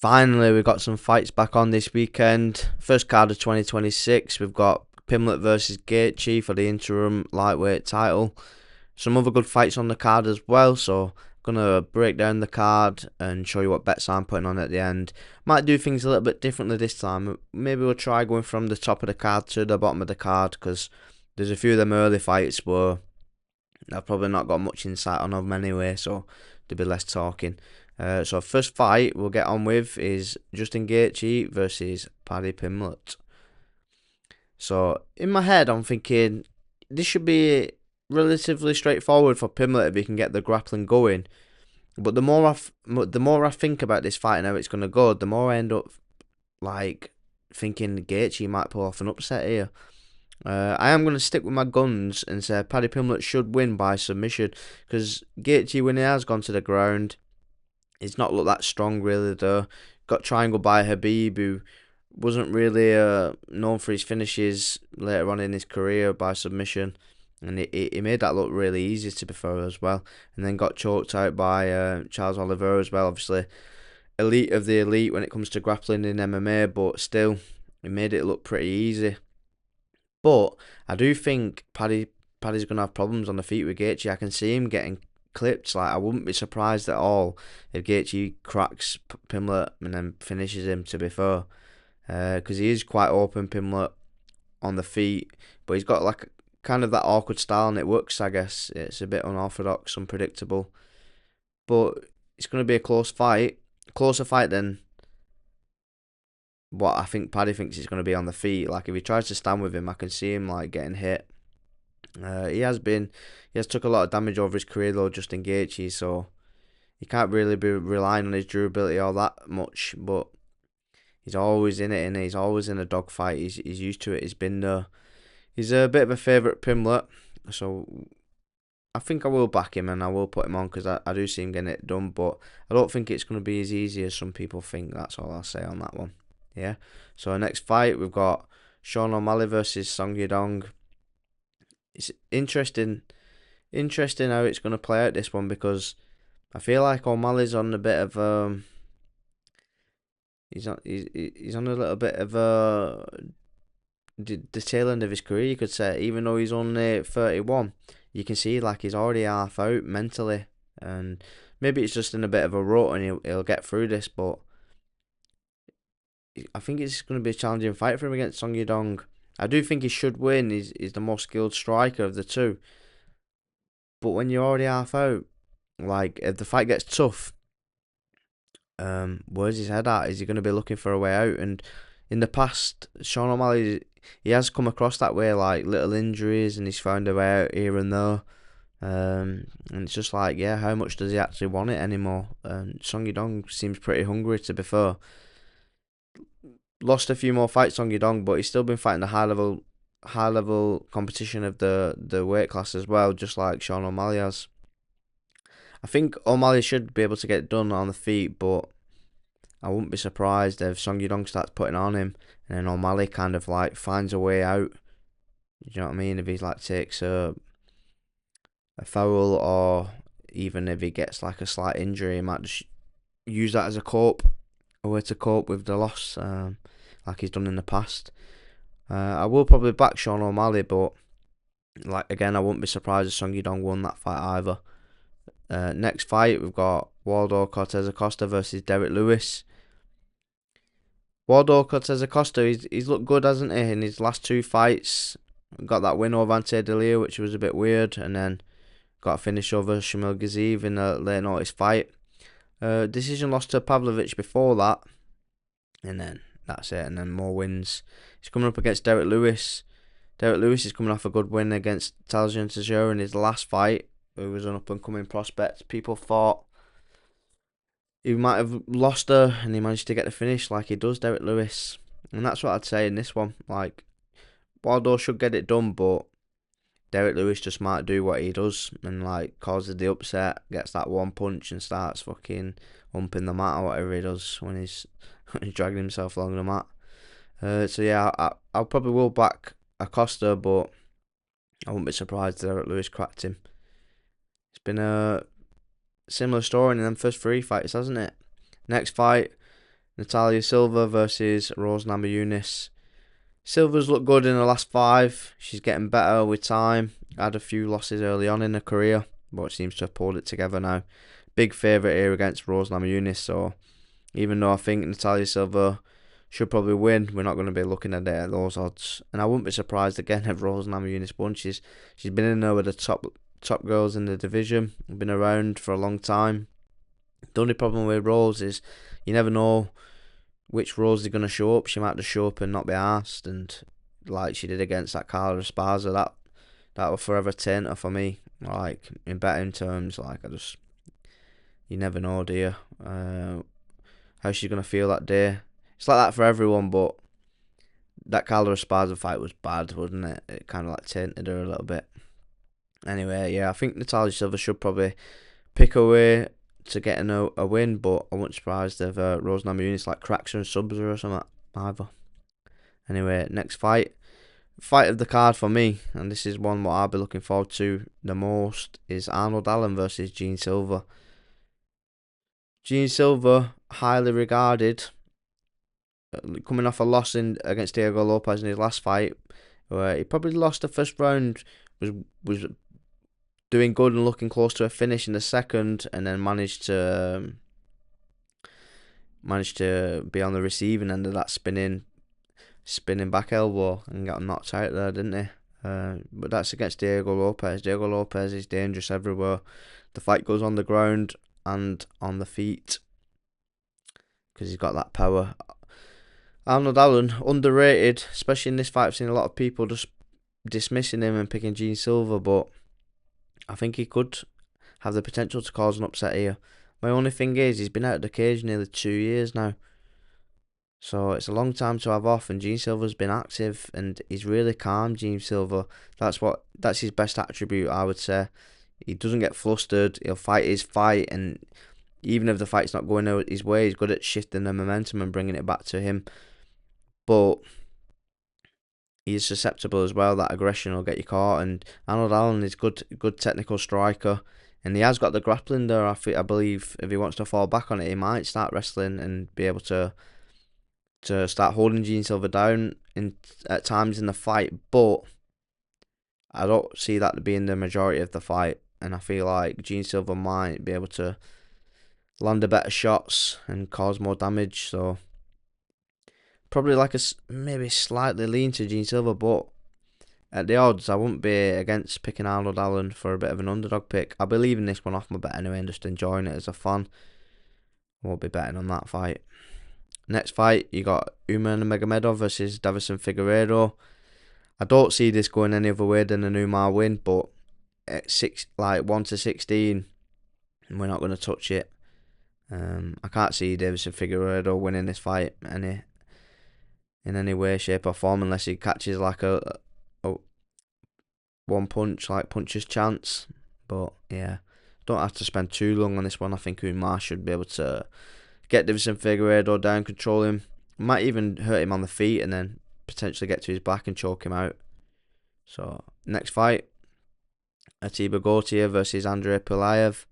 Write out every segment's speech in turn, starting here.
Finally, we've got some fights back on this weekend. First card of 2026, we've got Pimblett versus Gaethje for the interim lightweight title. Some other good fights on the card as well, so I'm going to break down the card and show you what bets I'm putting on at the end. Might do things a little bit differently this time. Maybe we'll try going from the top of the card to the bottom of the card, because there's a few of them early fights where I've probably not got much insight on them anyway, so there'll be less talking. So first fight we'll get on with is Justin Gaethje versus Paddy Pimblett. So in my head I'm thinking this should be relatively straightforward for Pimblett if he can get the grappling going. But the more I think about this fight and how it's gonna go, the more I end up like thinking Gaethje might pull off an upset here. I am going to stick with my guns and say Paddy Pimblett should win by submission, because Gaethje, when he has gone to the ground, he's not looked that strong really though. Got triangled by Khabib, who wasn't really known for his finishes later on in his career by submission, and he made that look really easy to be fair as well. And then got choked out by Charles Oliveira as well. Obviously, elite of the elite when it comes to grappling in MMA, but still, he made it look pretty easy. But I do think Paddy's going to have problems on the feet with Gaethje. I can see him getting clipped. Like, I wouldn't be surprised at all if Gaethje cracks Pimblett and then finishes him, to be fair. Because he is quite open, Pimblett, on the feet. But he's got like kind of that awkward style and it works, I guess. It's a bit unorthodox, unpredictable. But it's going to be a close fight. Closer fight than what I think Paddy thinks he's going to be on the feet. Like, if he tries to stand with him, I can see him like getting hit. He has took a lot of damage over his career though, Justin Gaethje, so he can't really be relying on his durability all that much. But he's always in it, and he's always in a dogfight. He's used to it. He's been there. He's a bit of a favourite, Pimblett, so I think I will back him and I will put him on, because I do see him getting it done. But I don't think it's going to be as easy as some people think. That's all I'll say on that one. Yeah. So our next fight, we've got Sean O'Malley versus Song Yadong. It's interesting how it's going to play out, this one, because I feel like O'Malley's on a bit of he's on a little bit of the tail end of his career, you could say. Even though he's only 31, you can see like he's already half out mentally, and maybe it's just in a bit of a rut and he'll get through this. But I think it's going to be a challenging fight for him against Song Yadong. I do think he should win. He's the more skilled striker of the two. But when you're already half out, like, if the fight gets tough, where's his head at? Is he going to be looking for a way out? And in the past, Sean O'Malley, he has come across that way, like little injuries, and he's found a way out here and there. And it's just like, yeah, how much does he actually want it anymore? Song Yadong seems pretty hungry, to be fair. Lost a few more fights on Yadong, but he's still been fighting the high level competition of the weight class as well, just like Sean O'Malley has. I think O'Malley should be able to get it done on the feet, but I wouldn't be surprised if Song Yadong starts putting on him and then O'Malley kind of like finds a way out. You know what I mean? If he like takes a foul, or even if he gets like a slight injury, he might just use that as a way to cope with the loss, like he's done in the past. I will probably back Sean O'Malley, but like again, I wouldn't be surprised if Song Yadong won that fight either. Next fight, we've got Waldo Cortes-Acosta versus Derrick Lewis. Waldo Cortes-Acosta, he's looked good, hasn't he, in his last two fights? Got that win over Andrey, which was a bit weird, and then got a finish over Shamil Gaziev in a late notice fight. Decision loss to Pavlovich before that, and then that's it, and then more wins. He's coming up against Derrick Lewis. Derrick Lewis is coming off a good win against Taljan Teixeira in his last fight, who was an up-and-coming prospect. People thought he might have lost her, and he managed to get the finish like he does, Derrick Lewis. And that's what I'd say in this one. Like, Waldo should get it done, but Derrick Lewis just might do what he does and like causes the upset, gets that one punch and starts fucking humping the mat or whatever he does when he's dragging himself along the mat. So yeah, I probably will back Acosta, but I wouldn't be surprised if Derrick Lewis cracked him. It's been a similar story in them first three fights, hasn't it? Next fight Natalia Silva versus Rose Namajunas. Silva's looked good in the last 5. She's getting better with time. Had a few losses early on in her career, but seems to have pulled it together now. Big favourite here against Rose Namajunas, so even though I think Natalia Silva should probably win, we're not going to be looking at it at those odds. And I wouldn't be surprised again if Rose Namajunas won. She's been in there with the top girls in the division, been around for a long time. The only problem with Rose is you never know which Rose is going to show up. She might just show up and not be asked, and like she did against that Carla Esparza, that will forever taint her for me. Like in betting terms, like you never know, do you? How she's going to feel that day. It's like that for everyone, but that Carla Esparza fight was bad, wasn't it? It kind of like tainted her a little bit. Anyway, yeah, I think Natalia Silva should probably pick her way to getting a win, but I wouldn't be surprised if Rose Namajunas like cracks her and subs her or something either. Anyway, next fight of the card for me, and this is one what I'll be looking forward to the most, is Arnold Allen versus Gene Silva. Gene Silva, highly regarded, coming off a loss against Diego Lopez in his last fight, where he probably lost the first round, was doing good and looking close to a finish in the second, and then managed to be on the receiving end of that spinning back elbow and got knocked out there, didn't he? But that's against Diego Lopez. Diego Lopez is dangerous everywhere. The fight goes on the ground and on the feet because he's got that power. Arnold Allen, underrated, especially in this fight. I've seen a lot of people just dismissing him and picking Gene Silva, but I think he could have the potential to cause an upset here. My only thing is, he's been out of the cage nearly 2 years now. So it's a long time to have off, and Gene Silva's been active, and he's really calm, Gene Silva. That's his best attribute, I would say. He doesn't get flustered, he'll fight his fight, and even if the fight's not going his way, he's good at shifting the momentum and bringing it back to him. But he's susceptible as well, that aggression will get you caught, and Arnold Allen is good technical striker, and he has got the grappling there. I believe if he wants to fall back on it, he might start wrestling and be able to start holding Gene Silva down at times in the fight, but I don't see that being the majority of the fight, and I feel like Gene Silva might be able to land a better shots and cause more damage, so probably like maybe slightly lean to Gene Silva, but at the odds I wouldn't be against picking Arnold Allen for a bit of an underdog pick. I'll be leaving this one off my bet anyway and just enjoying it as a fan. I won't be betting on that fight. Next fight, you got Umar Nurmagomedov versus Deiveson Figueiredo. I don't see this going any other way than an Umar win, but at 1-16, we're not going to touch it. I can't see Deiveson Figueiredo winning this fight in any way, shape or form, unless he catches like a one punch, like puncher's chance. But yeah, don't have to spend too long on this one. I think Umar should be able to get Deiveson Figueiredo down, control him, might even hurt him on the feet, and then potentially get to his back and choke him out. So next fight, Ateba Gautier versus Andrey Pulyaev.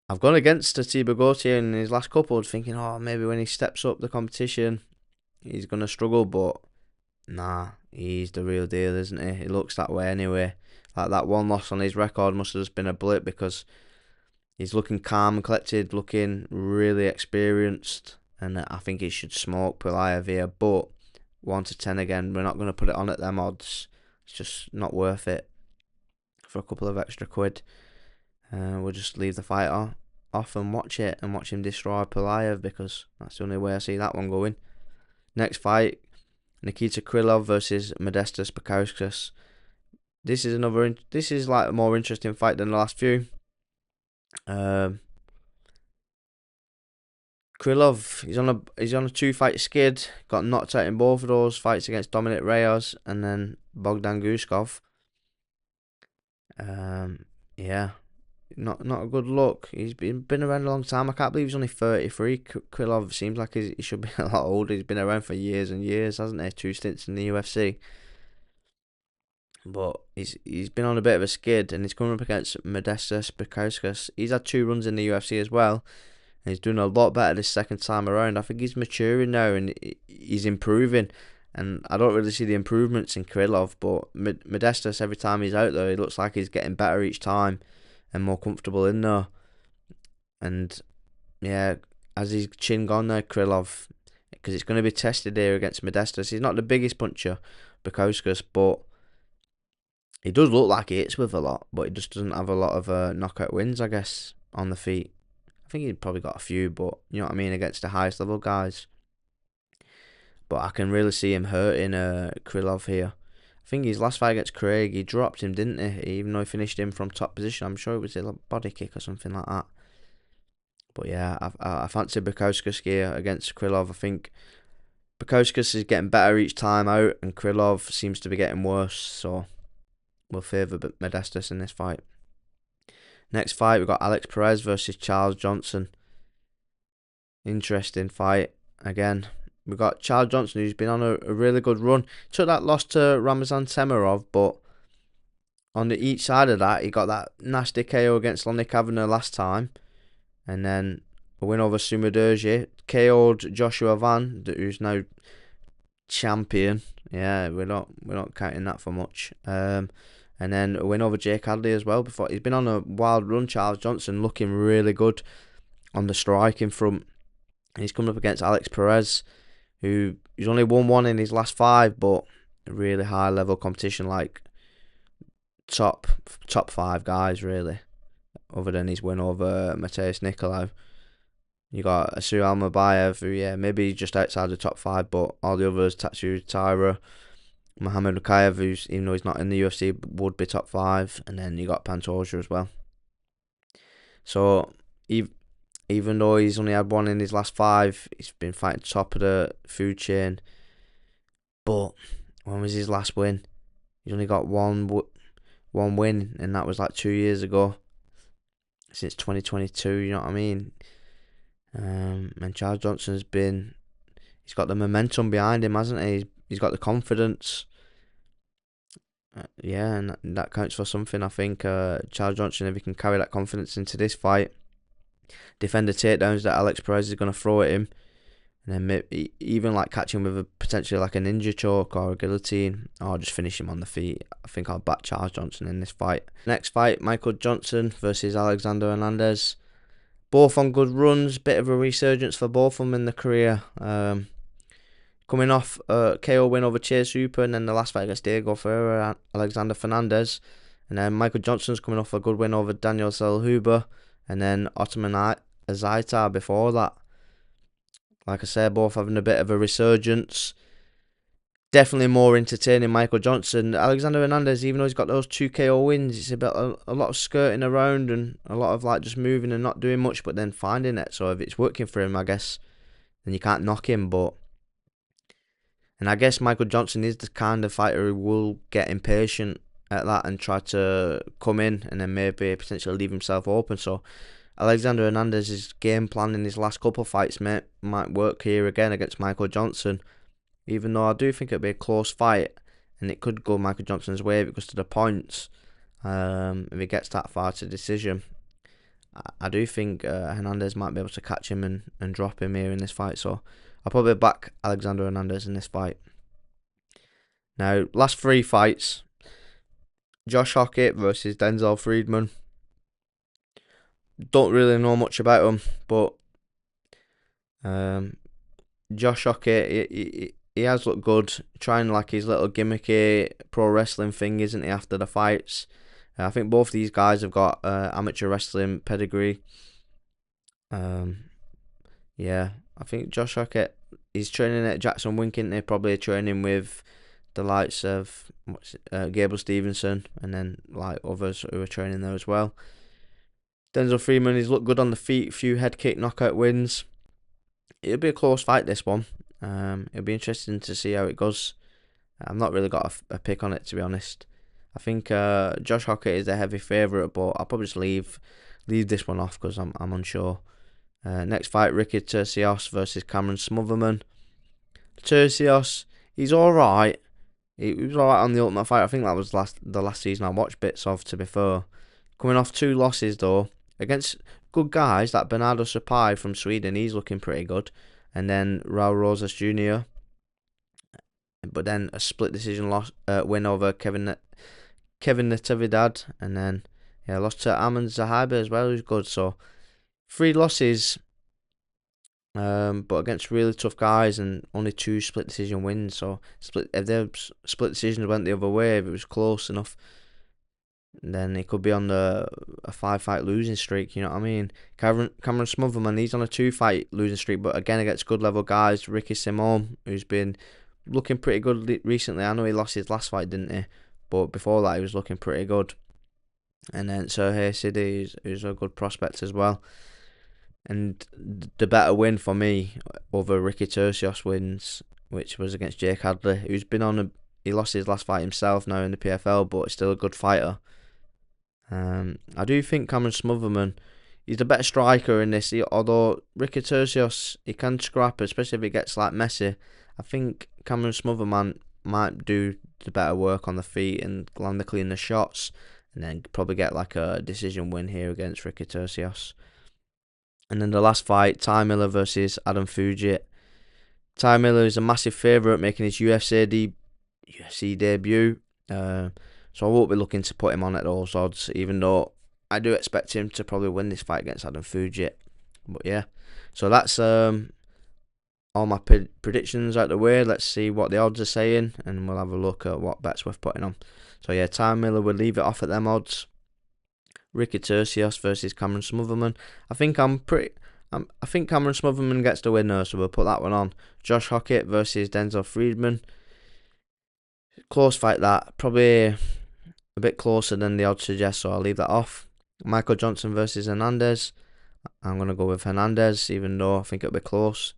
I've gone against Ateba Gautier in his last couple, thinking, maybe when he steps up the competition, he's going to struggle, but nah, he's the real deal, isn't he? He looks that way anyway. Like that one loss on his record must have just been a blip, because he's looking calm and collected, looking really experienced, and I think he should smoke Pulyaev here, but 1-10 again, we're not going to put it on at them odds. It's just not worth it for a couple of extra quid. We'll just leave the fight off and watch it, and watch him destroy Pulyaev, because that's the only way I see that one going. Next fight, Nikita Krylov versus Modestas Bukauskas. This is like a more interesting fight than the last few. Krylov, he's on a 2-fight skid. Got knocked out in both of those fights against Dominic Reyes and then Bogdan Guskov. Yeah, not a good look. He's been around a long time. I can't believe he's only 33. Krylov seems like he should be a lot older. He's been around for years and years, hasn't he? 2 stints in the UFC. But he's been on a bit of a skid, and he's coming up against Modestas Bukauskas. He's had 2 runs in the UFC as well, and he's doing a lot better this second time around. I think he's maturing now and he's improving. And I don't really see the improvements in Krylov, but Modestas, every time he's out there, he looks like he's getting better each time and more comfortable in there. And yeah, as his chin gone there, Krylov, because it's going to be tested here against Modestas. He's not the biggest puncher, Bukauskas, but he does look like he hits with a lot, but he just doesn't have a lot of knockout wins, I guess, on the feet. I think he'd probably got a few, but you know what I mean, against the highest level guys. But I can really see him hurting Krylov here. I think his last fight against Craig, he dropped him, didn't he? Even though he finished him from top position. I'm sure it was a body kick or something like that. But yeah, I fancy Bukauskas here against Krylov. I think Bukauskas is getting better each time out, and Krylov seems to be getting worse. So we'll favour Modestas in this fight. Next fight, we've got Alex Perez versus Charles Johnson. Interesting fight again. We've got Charles Johnson, who's been on a really good run. Took that loss to Ramazan Temirov, but on each side of that, he got that nasty KO against Lonnie Kavanagh last time. And then a win over Sumadurji. KO'd Joshua Van, who's now champion. Yeah, we're not counting that for much. And then a win over Jake Hadley as well. Before he's been on a wild run, Charles Johnson, looking really good on the striking front. And he's coming up against Alex Perez, who he's only won one in his last 5, but really high level competition, like top 5 guys really, other than his win over Mateus Nicolau. You got Asu Almabayev, who maybe just outside the top 5, but all the others, Tatsu Taira, Mohamed Mukayev, who's, even though he's not in the UFC, would be top 5, and then you got Pantoja as well. So even though he's only had one in his last 5, he's been fighting top of the food chain. But when was his last win? He's only got one win, and that was like 2 years ago. Since 2022, you know what I mean? And Charles Johnson's he's got the momentum behind him, hasn't he? He's got the confidence. And that counts for something, I think. Charles Johnson, if he can carry that confidence into this fight, defend the takedowns that Alex Perez is going to throw at him, and then maybe even like catch him with potentially like a ninja choke or a guillotine, or just finish him on the feet. I think I'll back Charles Johnson in this fight. Next fight, Michael Johnson versus Alexander Hernandez. Both on good runs, bit of a resurgence for both of them in the career. Coming off a KO win over Chase Hooper, and then the last fight against Diego Ferreira, Alexander Fernandez. And then Michael Johnson's coming off a good win over Daniel Selhuber, and then Ottoman Azaitar before that. Like I said, both having a bit of a resurgence. Definitely more entertaining Michael Johnson. Alexander Hernandez, even though he's got those 2 KO wins, it's about a lot of skirting around and a lot of like just moving and not doing much, but then finding it. So if it's working for him, I guess, then you can't knock him. And I guess Michael Johnson is the kind of fighter who will get impatient at that and try to come in and then maybe potentially leave himself open. So Alexander Hernandez's game plan in his last couple of fights might work here again against Michael Johnson. Even though I do think it'll be a close fight and it could go Michael Johnson's way if it goes to the points. If he gets that far to decision, I do think Hernandez might be able to catch him and drop him here in this fight. So I'll probably back Alexander Hernandez in this fight. Now, last 3 fights. Josh Hokit versus Denzel Freeman. Don't really know much about him, but Josh Hokit, he has looked good, trying like his little gimmicky pro wrestling thing, isn't he, after the fights. I think both these guys have got amateur wrestling pedigree. I think Josh Hokit, he's training at Jackson Wink, isn't he? Probably training with the likes of Gable Stevenson, and then like others who are training there as well. Denzel Freeman, he's looked good on the feet, few head kick knockout wins. It'll be a close fight, this one. It'll be interesting to see how it goes. I've not really got a pick on it, to be honest. I think Josh Hokit is the heavy favourite, but I'll probably just leave this one off because I'm unsure. Next fight, Ricky Turcios versus Cameron Smotherman. Turcios, he's alright. He was alright on the Ultimate Fighter. I think that was the last season I watched bits of, to be fair. Coming off 2 losses though, against good guys. That Bernardo Sapai from Sweden, he's looking pretty good. And then Raul Rosas Jr. But then a split decision win over Kevin Natividad. And then, yeah, lost to Arman Zahabi as well, who's good. So, 3 losses, but against really tough guys, and only 2 split decision wins. So, if their split decisions went the other way, if it was close enough, then he could be on a 5-fight losing streak, you know what I mean? Cameron Smotherman, he's on a 2-fight losing streak, but again against good level guys. Ricky Simon, who's been looking pretty good recently. I know he lost his last fight, didn't he? But before that, he was looking pretty good. And then Sergey Siddy, who's a good prospect as well. And the better win for me over Ricky Turcios wins, which was against Jake Hadley, who's been he lost his last fight himself now in the PFL, but still a good fighter. I do think Cameron Smotherman, he's the better striker in this. Although Ricky Turcios, he can scrap, especially if it gets like messy. I think Cameron Smotherman might do the better work on the feet and land the cleaner shots, and then probably get like a decision win here against Ricky Turcios. And then the last fight, Ty Miller versus Adam Fugit. Ty Miller is a massive favourite, making his UFC debut. So I won't be looking to put him on at those odds, even though I do expect him to probably win this fight against Adam Fugit. But yeah, so that's all my predictions out the way. Let's see what the odds are saying, and we'll have a look at what bets we're putting on. So yeah, Ty Miller will leave it off at them odds. Ricky Turcios versus Cameron Smotherman. I think Cameron Smotherman gets the winner, so we'll put that one on. Josh Hokit versus Denzel Freeman. Close fight that, probably a bit closer than the odds suggest, so I'll leave that off. Michael Johnson versus Hernandez. I'm going to go with Hernandez, even though I think it'll be close.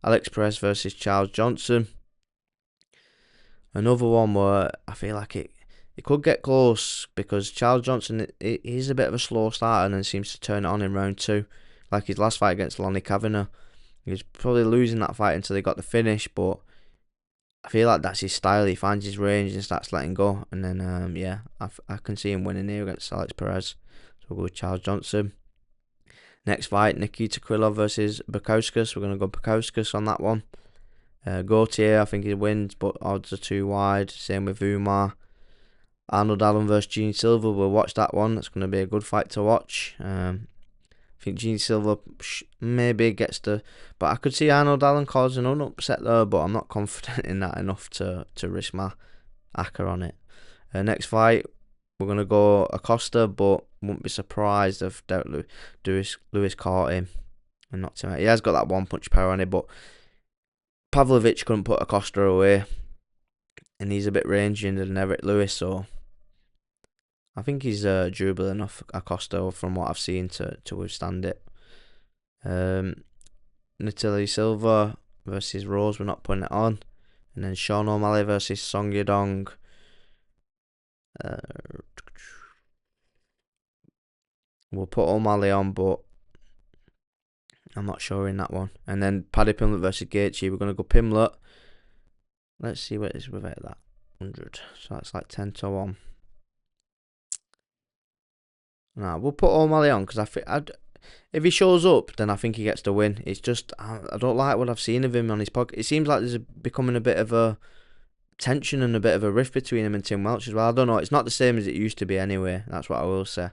Alex Perez versus Charles Johnson. Another one where I feel like it could get close, because Charles Johnson, he's a bit of a slow starter and then seems to turn it on in round 2. Like his last fight against Lonnie Kavanagh. He was probably losing that fight until he got the finish, but I feel like that's his style. He finds his range and starts letting go. And then, yeah, I can see him winning here against Alex Perez. So we'll go with Charles Johnson. Next fight, Nikita Krylov versus Bukauskas. We're going to go Bukauskas on that one. Gautier, I think he wins, but odds are too wide. Same with Umar. Arnold Allen versus Gene Silva. We'll watch that one. That's going to be a good fight to watch. I think Gene Silva maybe gets but I could see Arnold Allen causing an upset there, but I'm not confident in that enough to risk my acca on it. Next fight, we're going to go Acosta, but won't be surprised if Lewis caught him and knocked him out. He has got that one punch power on it, but Pavlovich couldn't put Acosta away, and he's a bit rangier than Eric Lewis, so I think he's durable enough, Acosta, from what I've seen to withstand it. Natalia Silva versus Rose, we're not putting it on. And then Sean O'Malley versus Song Yadong. We'll put O'Malley on, but I'm not sure in that one. And then Paddy Pimblett versus Gaethje, we're going to go Pimblett. Let's see what it is without that. 100. So that's like 10-1. Nah, we'll put O'Malley on, because if he shows up, then I think he gets the win. It's just, I don't like what I've seen of him on his podcast. It seems like there's becoming a bit of a tension and a bit of a rift between him and Tim Welch as well. I don't know. It's not the same as it used to be anyway. That's what I will say.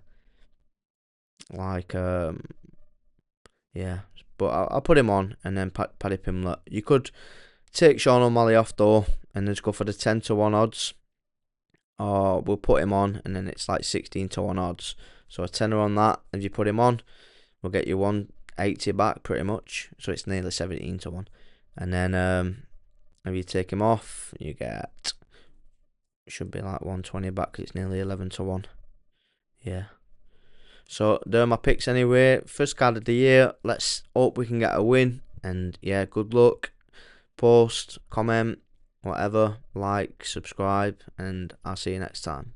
Like, yeah. But I'll put him on, and then Paddy Pimblett. You could take Sean O'Malley off, though, and just go for the 10-1 odds. Or we'll put him on, and then it's like 16-1 odds. So a tenner on that. If you put him on, we'll get you 180 back pretty much. So it's nearly 17-1. And then if you take him off, you get, should be like 120 back, because it's nearly 11-1. Yeah. So there are my picks anyway. First card of the year. Let's hope we can get a win. And yeah, good luck. Post, comment, whatever. Like, subscribe, and I'll see you next time.